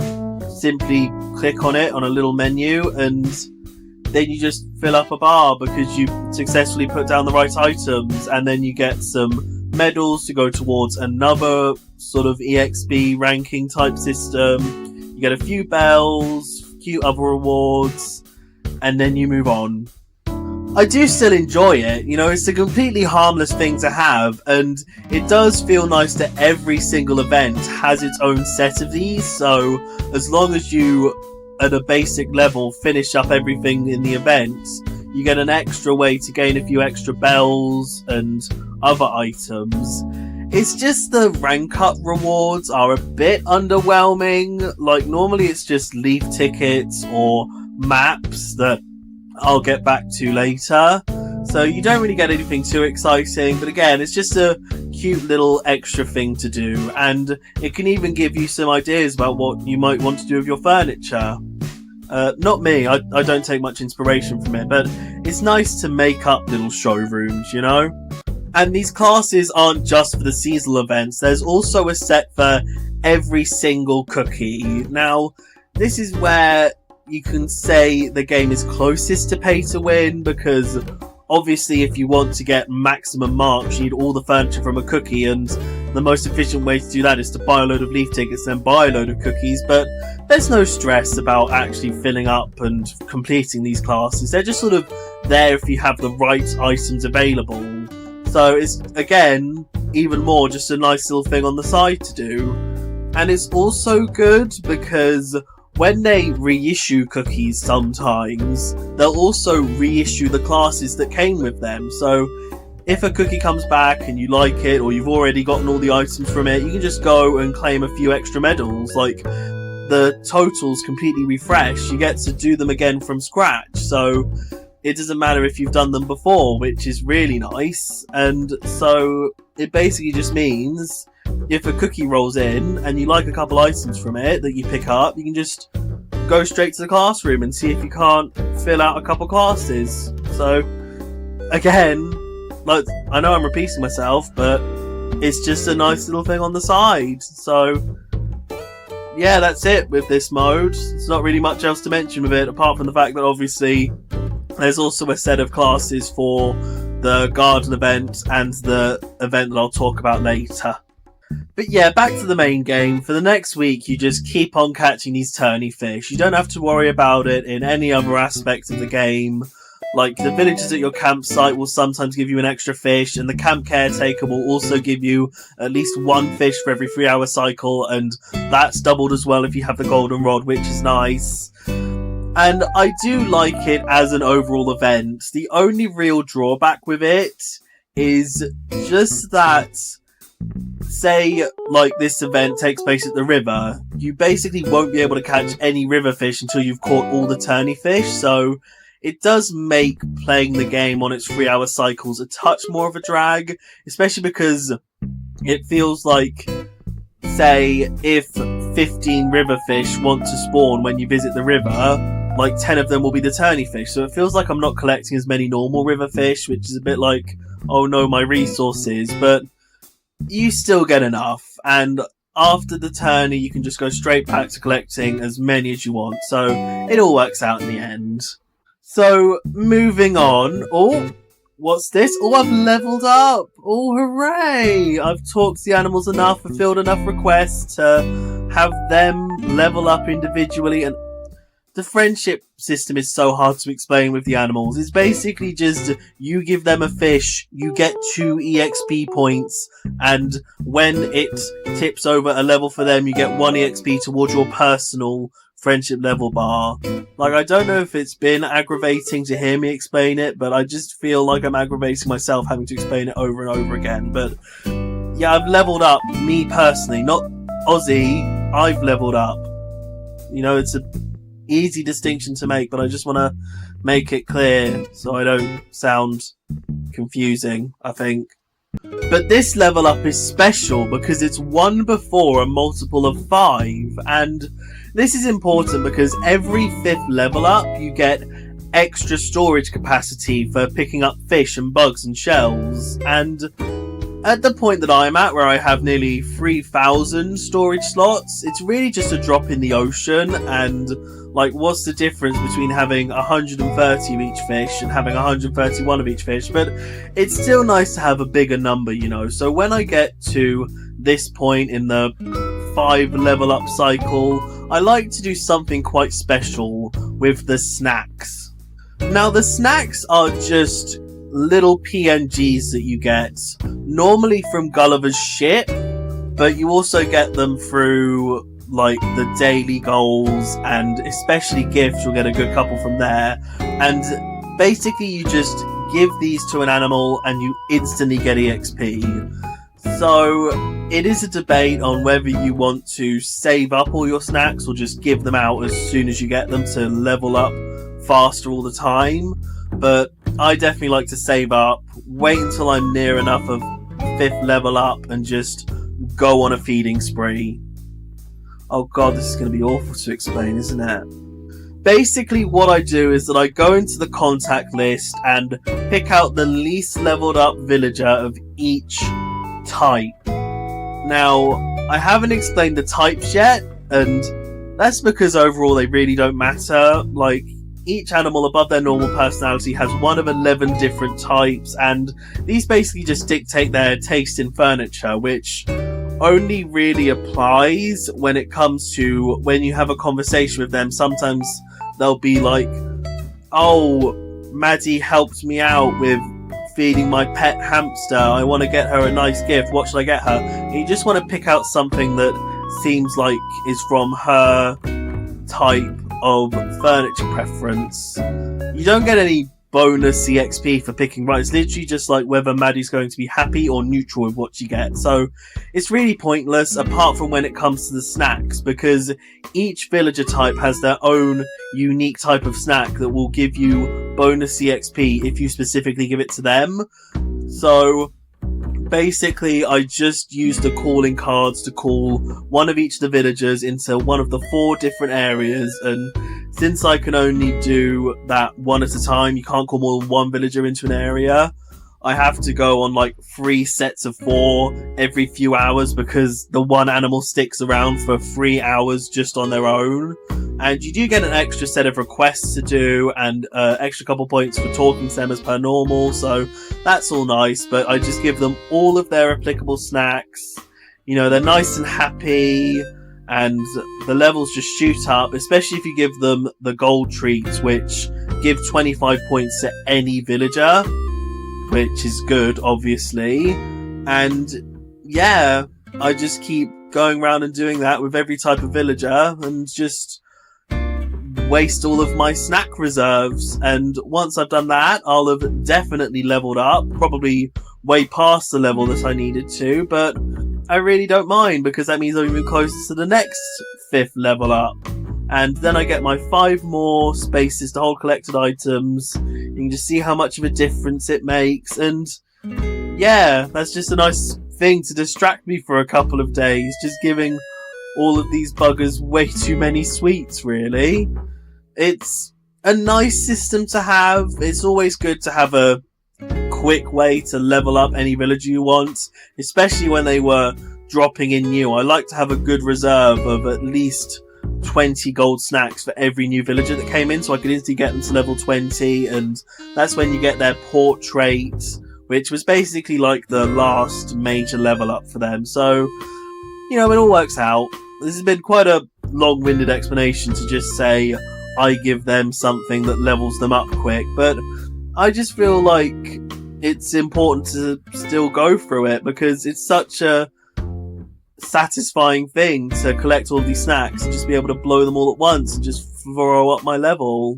simply click on it on a little menu, and then you just fill up a bar because you successfully put down the right items, and then you get some medals to go towards another sort of EXP ranking type system. You get a few bells, cute other rewards, and then you move on. I do still enjoy it, you know, it's a completely harmless thing to have, and it does feel nice that every single event has its own set of these, so as long as you, at a basic level, finish up everything in the event, you get an extra way to gain a few extra bells and other items. It's just the rank up rewards are a bit underwhelming. Like, normally it's just leaf tickets or maps that I'll get back to later, so you don't really get anything too exciting, but again, it's just a cute little extra thing to do, and it can even give you some ideas about what you might want to do with your furniture. Not me, I don't take much inspiration from it, but it's nice to make up little showrooms, you know? And these classes aren't just for the seasonal events, there's also a set for every single cookie. Now, this is where you can say the game is closest to pay to win, because obviously if you want to get maximum marks, you need all the furniture from a cookie, and the most efficient way to do that is to buy a load of leaf tickets and then buy a load of cookies, but there's no stress about actually filling up and completing these classes. They're just sort of there if you have the right items available. So it's, again, even more just a nice little thing on the side to do. And it's also good because when they reissue cookies sometimes, they'll also reissue the classes that came with them. So if a cookie comes back and you like it, or you've already gotten all the items from it, you can just go and claim a few extra medals. Like, the totals completely refresh. You get to do them again from scratch. So it doesn't matter if you've done them before, which is really nice. And so it basically just means if a cookie rolls in and you like a couple items from it that you pick up, you can just go straight to the classroom and see if you can't fill out a couple classes. So again, like, I know I'm repeating myself, but it's just a nice little thing on the side. So yeah, that's it with this mode. There's not really much else to mention with it, apart from the fact that obviously there's also a set of classes for the garden event and the event that I'll talk about later. But yeah, back to the main game. For the next week, you just keep on catching these turny fish. You don't have to worry about it in any other aspect of the game. Like, the villagers at your campsite will sometimes give you an extra fish, and the camp caretaker will also give you at least one fish for every 3-hour cycle, and that's doubled as well if you have the golden rod, which is nice. And I do like it as an overall event. The only real drawback with it is just that, say, like, this event takes place at the river, you basically won't be able to catch any river fish until you've caught all the turny fish, so it does make playing the game on its 3-hour cycles a touch more of a drag, especially because it feels like, say, if 15 river fish want to spawn when you visit the river, like 10 of them will be the turny fish, so it feels like I'm not collecting as many normal river fish, which is a bit like, oh no, my resources, but you still get enough, and after the tourney you can just go straight back to collecting as many as you want, so it all works out in the end. So, moving on. Oh, what's this? Oh, I've leveled up! Oh, hooray! I've talked to the animals enough, fulfilled enough requests to have them level up individually, and the friendship system is so hard to explain with the animals. It's basically just, you give them a fish, you get 2 EXP points, and when it tips over a level for them, you get 1 EXP towards your personal friendship level bar. Like, I don't know if it's been aggravating to hear me explain it, but I just feel like I'm aggravating myself having to explain it over and over again. But yeah, I've leveled up, me personally, not Ozzy, I've leveled up. You know, it's a easy distinction to make, but I just want to make it clear so I don't sound confusing, I think. But this level up is special because it's 1 before a multiple of 5, and this is important because every 5th level up you get extra storage capacity for picking up fish and bugs and shells, and at the point that I'm at, where I have nearly 3,000 storage slots, it's really just a drop in the ocean. And like, what's the difference between having 130 of each fish and having 131 of each fish? But it's still nice to have a bigger number, you know. So when I get to this point in the 5 level up cycle, I like to do something quite special with the snacks. Now, the snacks are just little PNGs that you get, normally from Gulliver's ship, but you also get them through like the daily goals, and especially gifts. You'll get a good couple from there, and basically you just give these to an animal and you instantly get EXP. So it is a debate on whether you want to save up all your snacks or just give them out as soon as you get them to level up faster all the time, but I definitely like to save up, wait until I'm near enough of 5th level up, and just go on a feeding spree. Oh god, this is going to be awful to explain, isn't it? Basically what I do is that I go into the contact list and pick out the least leveled up villager of each type. Now, I haven't explained the types yet, and that's because overall they really don't matter. Like, each animal above their normal personality has one of 11 different types, and these basically just dictate their taste in furniture, which only really applies when it comes to when you have a conversation with them. Sometimes they'll be like, oh, Maddie helped me out with feeding my pet hamster. I want to get her a nice gift. What should I get her? And you just want to pick out something that seems like is from her type of furniture preference. You don't get any bonus EXP for picking right. It's literally just like whether Maddie's going to be happy or neutral with what you get. So it's really pointless apart from when it comes to the snacks, because each villager type has their own unique type of snack that will give you bonus EXP if you specifically give it to them. So basically I just used the calling cards to call one of each of the villagers into one of the 4 different areas, and since I can only do that one at a time, you can't call more than one villager into an area, I have to go on like 3 sets of 4 every few hours, because the one animal sticks around for 3 hours just on their own. And you do get an extra set of requests to do, and extra couple points for talking to them as per normal, so that's all nice. But I just give them all of their applicable snacks. You know, they're nice and happy, and the levels just shoot up, especially if you give them the gold treats, which give 25 points to any villager, which is good, obviously. And yeah, I just keep going around and doing that with every type of villager, and just waste all of my snack reserves. And once I've done that, I'll have definitely leveled up, probably way past the level that I needed to, but I really don't mind, because that means I'm even closer to the next 5th level up. And then I get my 5 more spaces to hold collected items. You can just see how much of a difference it makes. And yeah, that's just a nice thing to distract me for a couple of days, just giving all of these buggers way too many sweets, really. It's a nice system to have. It's always good to have a quick way to level up any villager you want, especially when they were dropping in new. I like to have a good reserve of at least 20 gold snacks for every new villager that came in, so I could instantly get them to level 20, and that's when you get their portrait, which was basically like the last major level up for them. So, you know, it all works out. This has been quite a long-winded explanation to just say I give them something that levels them up quick, but I just feel like it's important to still go through it, because it's such a satisfying thing to collect all these snacks and just be able to blow them all at once and just throw up my level.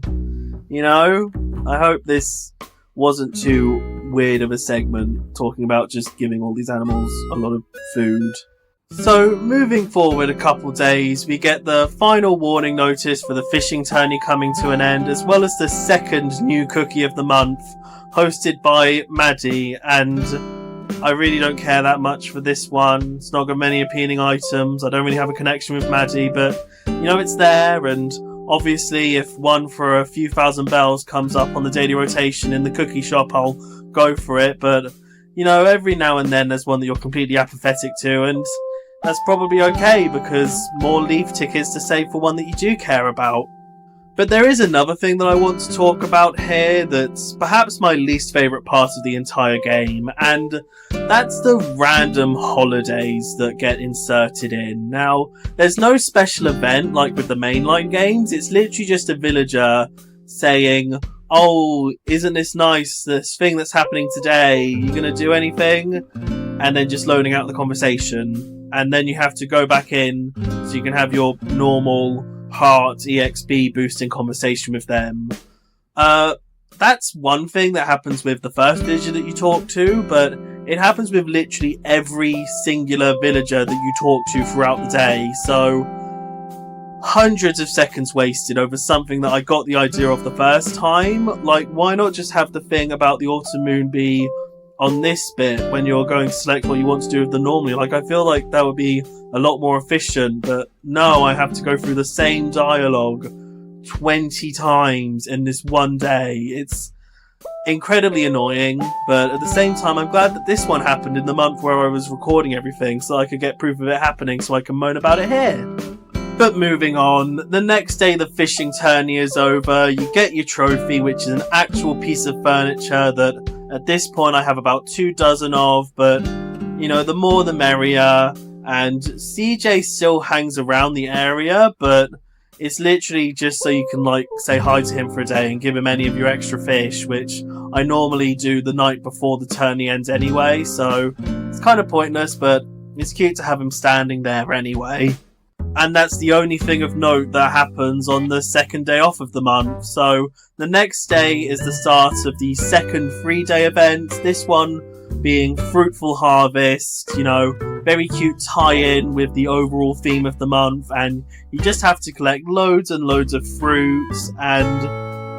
You know? I hope this wasn't too weird of a segment, talking about just giving all these animals a lot of food. So, moving forward a couple days, we get the final warning notice for the fishing tourney coming to an end, as well as the second new cookie of the month, hosted by Maddie, and I really don't care that much for this one. It's not got many appealing items. I don't really have a connection with Maddie, but, you know, it's there, and obviously if one for a few thousand bells comes up on the daily rotation in the cookie shop, I'll go for it, but, you know, every now and then there's one that you're completely apathetic to, and that's probably okay, because more leaf tickets to save for one that you do care about. But there is another thing that I want to talk about here that's perhaps my least favourite part of the entire game, and that's the random holidays that get inserted in. Now, there's no special event like with the mainline games. It's literally just a villager saying, oh, isn't this nice, this thing that's happening today, you gonna do anything? And then just loading out the conversation. And then you have to go back in so you can have your normal heart EXP boosting conversation with them. That's one thing that happens with the first villager that you talk to, but it happens with literally every singular villager that you talk to throughout the day. So hundreds of seconds wasted over something that I got the idea of the first time. Like, why not just have the thing about the autumn moon be on this bit when you're going to select what you want to do with them normally? Like, I feel like that would be a lot more efficient, but no, I have to go through the same dialogue 20 times in this one day. It's incredibly annoying, but at the same time, I'm glad that this one happened in the month where I was recording everything, so I could get proof of it happening, so I can moan about it here. But moving on, the next day the fishing tourney is over, you get your trophy, which is an actual piece of furniture that at this point I have about 2 dozen of, but, you know, the more the merrier. And CJ still hangs around the area, but it's literally just so you can like say hi to him for a day and give him any of your extra fish, which I normally do the night before the tourney ends anyway, so it's kind of pointless, but it's cute to have him standing there anyway. And that's the only thing of note that happens on the second day off of the month. So the next day is the start of the second 3-day event, this one being Fruitful Harvest, you know, very cute tie-in with the overall theme of the month, and you just have to collect loads and loads of fruits, and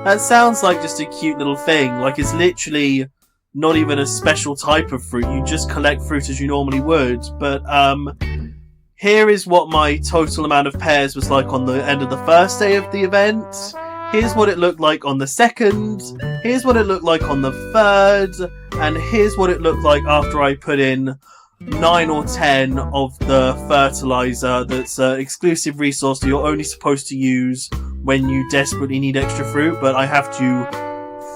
that sounds like just a cute little thing, like it's literally not even a special type of fruit, you just collect fruit as you normally would, but here is what my total amount of pears was like on the end of the first day of the event. Here's what it looked like on the second, here's what it looked like on the third, and here's what it looked like after I put in 9 or 10 of the fertilizer that's an exclusive resource that you're only supposed to use when you desperately need extra fruit, but I have to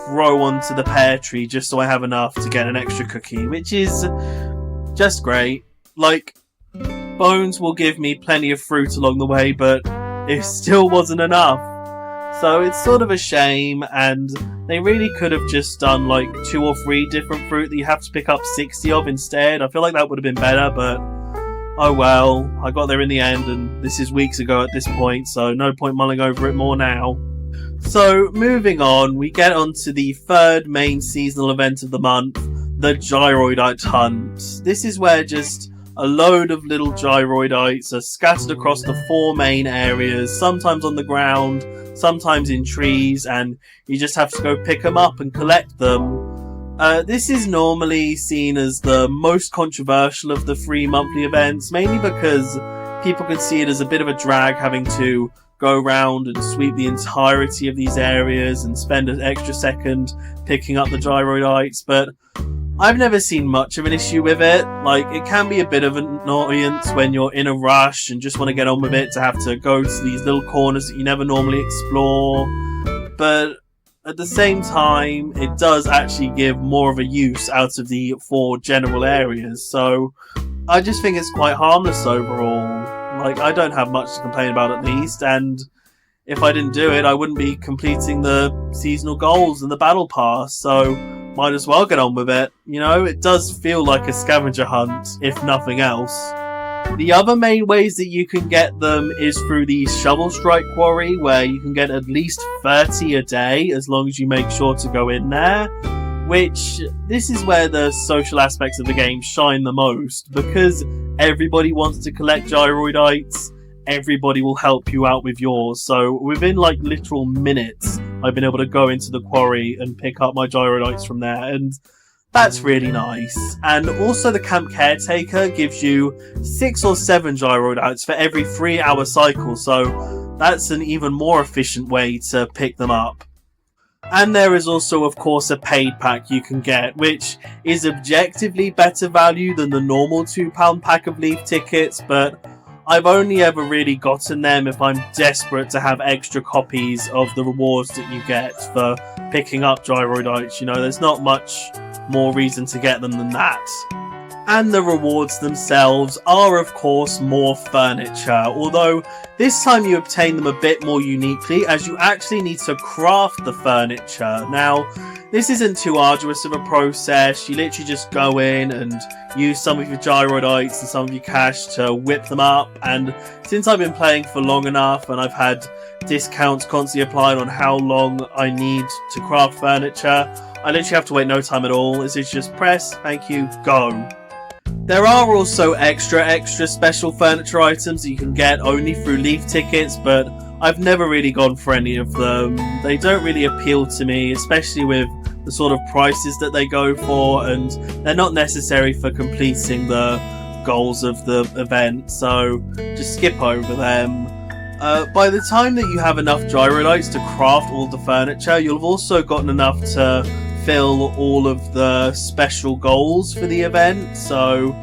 throw onto the pear tree just so I have enough to get an extra cookie, which is just great. Like, Bones will give me plenty of fruit along the way, but it still wasn't enough. So it's sort of a shame, and they really could have just done like 2 or 3 different fruit that you have to pick up 60 of instead. I feel like that would have been better, but oh well, I got there in the end, and this is weeks ago at this point, so no point mulling over it more now. So moving on, we get on to the third main seasonal event of the month, the Gyroidite Hunt. This is where just a load of little gyroidites are scattered across the 4 main areas, sometimes on the ground, sometimes in trees, and you just have to go pick them up and collect them. This is normally seen as the most controversial of the 3 monthly events, mainly because people can see it as a bit of a drag having to go around and sweep the entirety of these areas and spend an extra second picking up the gyroidites, but I've never seen much of an issue with it. Like, it can be a bit of an annoyance when you're in a rush and just want to get on with it to have to go to these little corners that you never normally explore. But at the same time, it does actually give more of a use out of the 4 general areas. So I just think it's quite harmless overall. Like, I don't have much to complain about at least. And if I didn't do it, I wouldn't be completing the seasonal goals and the battle pass. So might as well get on with it. You know, it does feel like a scavenger hunt, if nothing else. The other main ways that you can get them is through the Shovel Strike Quarry, where you can get at least 30 a day, as long as you make sure to go in there. Which, this is where the social aspects of the game shine the most, because everybody wants to collect gyroidites, everybody will help you out with yours. So within like literal minutes, I've been able to go into the quarry and pick up my gyroidites from there, and that's really nice. And also the Camp Caretaker gives you 6 or 7 gyroidites for every 3-hour cycle, so that's an even more efficient way to pick them up. And there is also, of course, a paid pack you can get, which is objectively better value than the normal £2 pack of leaf tickets, but I've only ever really gotten them if I'm desperate to have extra copies of the rewards that you get for picking up gyroidites. You know, there's not much more reason to get them than that. And the rewards themselves are, of course, more furniture, although this time you obtain them a bit more uniquely, as you actually need to craft the furniture. Now, this isn't too arduous of a process. You literally just go in and use some of your gyroidites and some of your cash to whip them up, and since I've been playing for long enough and I've had discounts constantly applied on how long I need to craft furniture, I literally have to wait no time at all. It's just press, thank you, go. There are also extra special furniture items that you can get only through leaf tickets, but I've never really gone for any of them. They don't really appeal to me, especially with the sort of prices that they go for, and they're not necessary for completing the goals of the event, so just skip over them. By the time that you have enough gyroidites to craft all the furniture, you'll have also gotten enough to fill all of the special goals for the event. So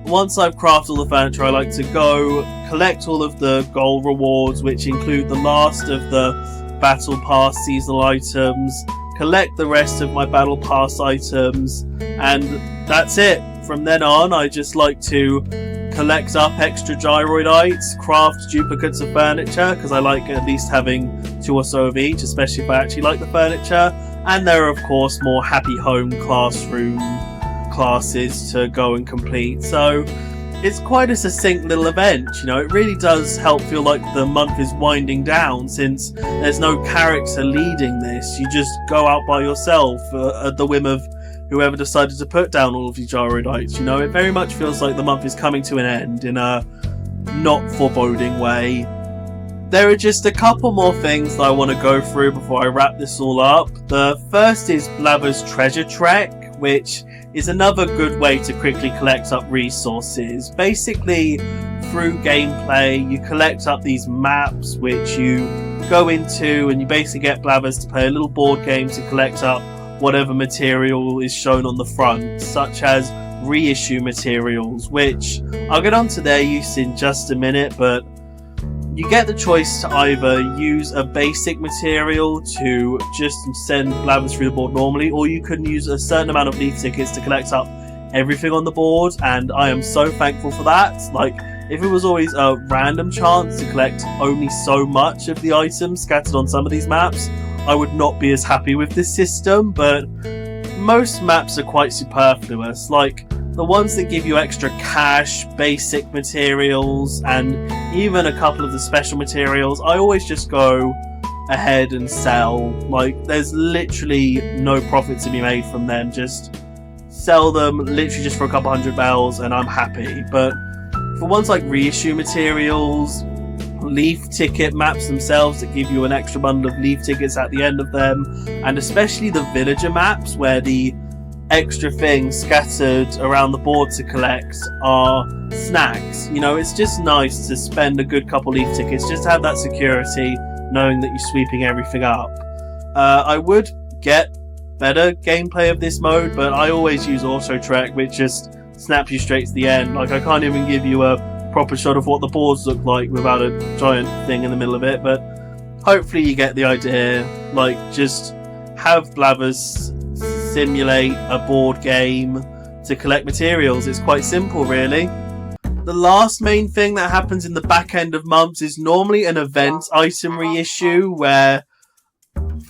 once I've crafted all the furniture, I like to go collect all of the goal rewards, which include the last of the battle pass seasonal items, collect the rest of my battle pass items, and that's it. From then on, I just like to collect up extra gyroidites, craft duplicates of furniture, because I like at least having 2 or so of each, especially if I actually like the furniture. And there are, of course, more happy home classroom classes to go and complete. So it's quite a succinct little event, you know. It really does help feel like the month is winding down, since there's no character leading this. You just go out by yourself at the whim of whoever decided to put down all of your gyroidites. You know, it very much feels like the month is coming to an end in a not foreboding way. There are just a couple more things that I want to go through before I wrap this all up. The first is Blabber's Treasure Trek, which is another good way to quickly collect up resources. Basically, through gameplay, you collect up these maps which you go into, and you basically get Blabbers to play a little board game to collect up whatever material is shown on the front, such as reissue materials, which I'll get onto their use in just a minute, but you get the choice to either use a basic material to just send Blabbers through the board normally, or you can use a certain amount of leaf tickets to collect up everything on the board, and I am so thankful for that. Like, if it was always a random chance to collect only so much of the items scattered on some of these maps, I would not be as happy with this system, but most maps are quite superfluous. Like, the ones that give you extra cash, basic materials, and even a couple of the special materials, I always just go ahead and sell. Like, there's literally no profit to be made from them. Just sell them literally just for a couple hundred bells and I'm happy. But for ones like reissue materials, leaf ticket maps themselves that give you an extra bundle of leaf tickets at the end of them, and especially the villager maps where the extra things scattered around the board to collect are snacks. You know, it's just nice to spend a good couple leaf tickets just to have that security, knowing that you're sweeping everything up. I would get better gameplay of this mode, but I always use Auto Trek, which just snaps you straight to the end. Like, I can't even give you a proper shot of what the boards look like without a giant thing in the middle of it, but hopefully you get the idea. Like, just have Blabbers simulate a board game to collect materials. It's quite simple, really. The last main thing that happens in the back end of months is normally an event item reissue, where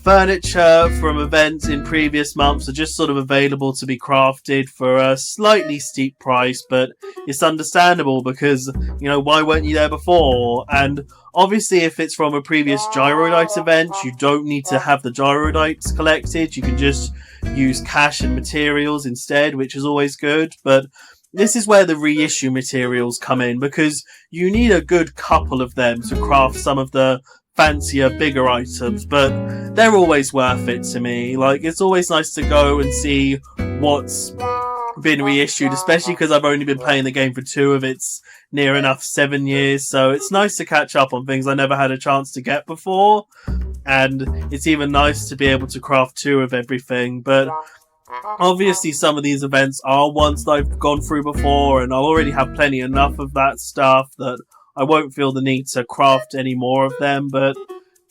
furniture from events in previous months are just sort of available to be crafted for a slightly steep price, but it's understandable because, you know, why weren't you there before? And obviously, if it's from a previous gyroidite event, you don't need to have the gyroidites collected. You can just use cash and materials instead, which is always good. But this is where the reissue materials come in, because you need a good couple of them to craft some of the fancier, bigger items, but they're always worth it to me. Like, it's always nice to go and see what's been reissued, especially because I've only been playing the game for 2 of its near enough 7 years, so it's nice to catch up on things I never had a chance to get before, and it's even nice to be able to craft 2 of everything. But obviously some of these events are ones that I've gone through before, and I already have plenty enough of that stuff that I won't feel the need to craft any more of them. But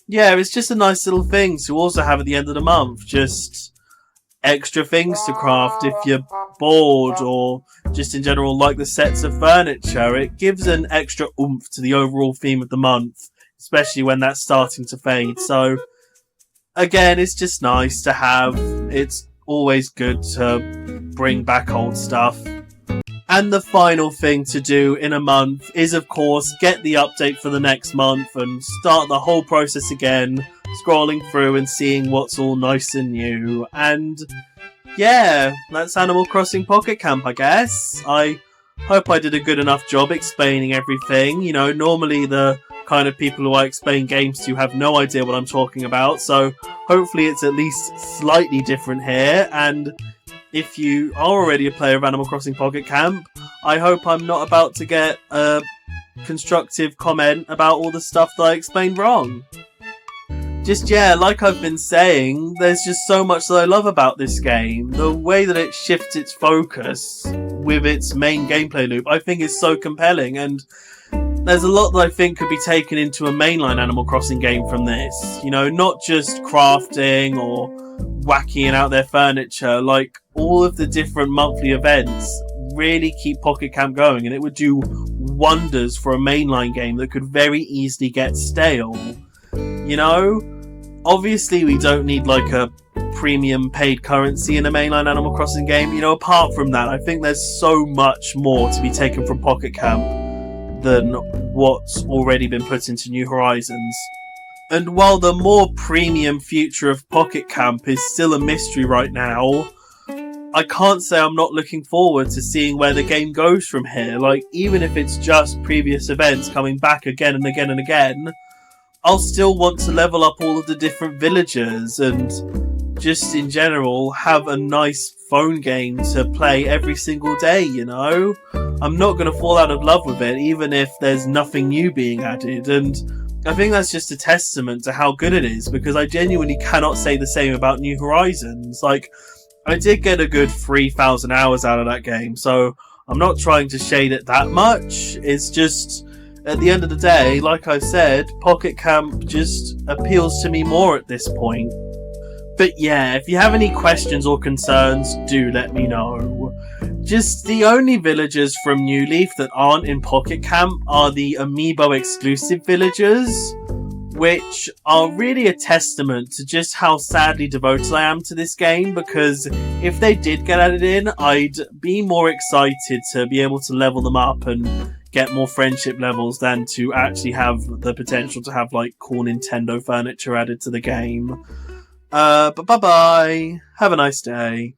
yeah, it's just a nice little thing to also have at the end of the month. Just extra things to craft if you're bored, or just in general like the sets of furniture. It gives an extra oomph to the overall theme of the month, especially when that's starting to fade. So again, it's just nice to have. It's always good to bring back old stuff. And the final thing to do in a month is, of course, get the update for the next month and start the whole process again, scrolling through and seeing what's all nice and new. And yeah, that's Animal Crossing Pocket Camp, I guess. I hope I did a good enough job explaining everything. You know, normally the kind of people who I explain games to have no idea what I'm talking about, so hopefully it's at least slightly different here. And if you are already a player of Animal Crossing Pocket Camp, I hope I'm not about to get a constructive comment about all the stuff that I explained wrong. Just, yeah, like I've been saying, there's just so much that I love about this game. The way that it shifts its focus with its main gameplay loop, I think is so compelling, and there's a lot that I think could be taken into a mainline Animal Crossing game from this. You know, not just crafting or whacking out their furniture, like all of the different monthly events really keep Pocket Camp going, and it would do wonders for a mainline game that could very easily get stale. You know? Obviously, we don't need like a premium paid currency in a mainline Animal Crossing game. You know, apart from that, I think there's so much more to be taken from Pocket Camp than what's already been put into New Horizons. And while the more premium future of Pocket Camp is still a mystery right now, I can't say I'm not looking forward to seeing where the game goes from here. Like, even if it's just previous events coming back again and again and again, I'll still want to level up all of the different villagers and just in general have a nice phone game to play every single day, you know? I'm not going to fall out of love with it, even if there's nothing new being added, and I think that's just a testament to how good it is, because I genuinely cannot say the same about New Horizons. Like, I did get a good 3,000 hours out of that game, so I'm not trying to shade it that much. It's just, at the end of the day, like I said, Pocket Camp just appeals to me more at this point. But yeah, if you have any questions or concerns, do let me know. Just the only villagers from New Leaf that aren't in Pocket Camp are the Amiibo exclusive villagers, which are really a testament to just how sadly devoted I am to this game, because if they did get added in, I'd be more excited to be able to level them up and get more friendship levels than to actually have the potential to have like cool Nintendo furniture added to the game. But bye bye. Have a nice day.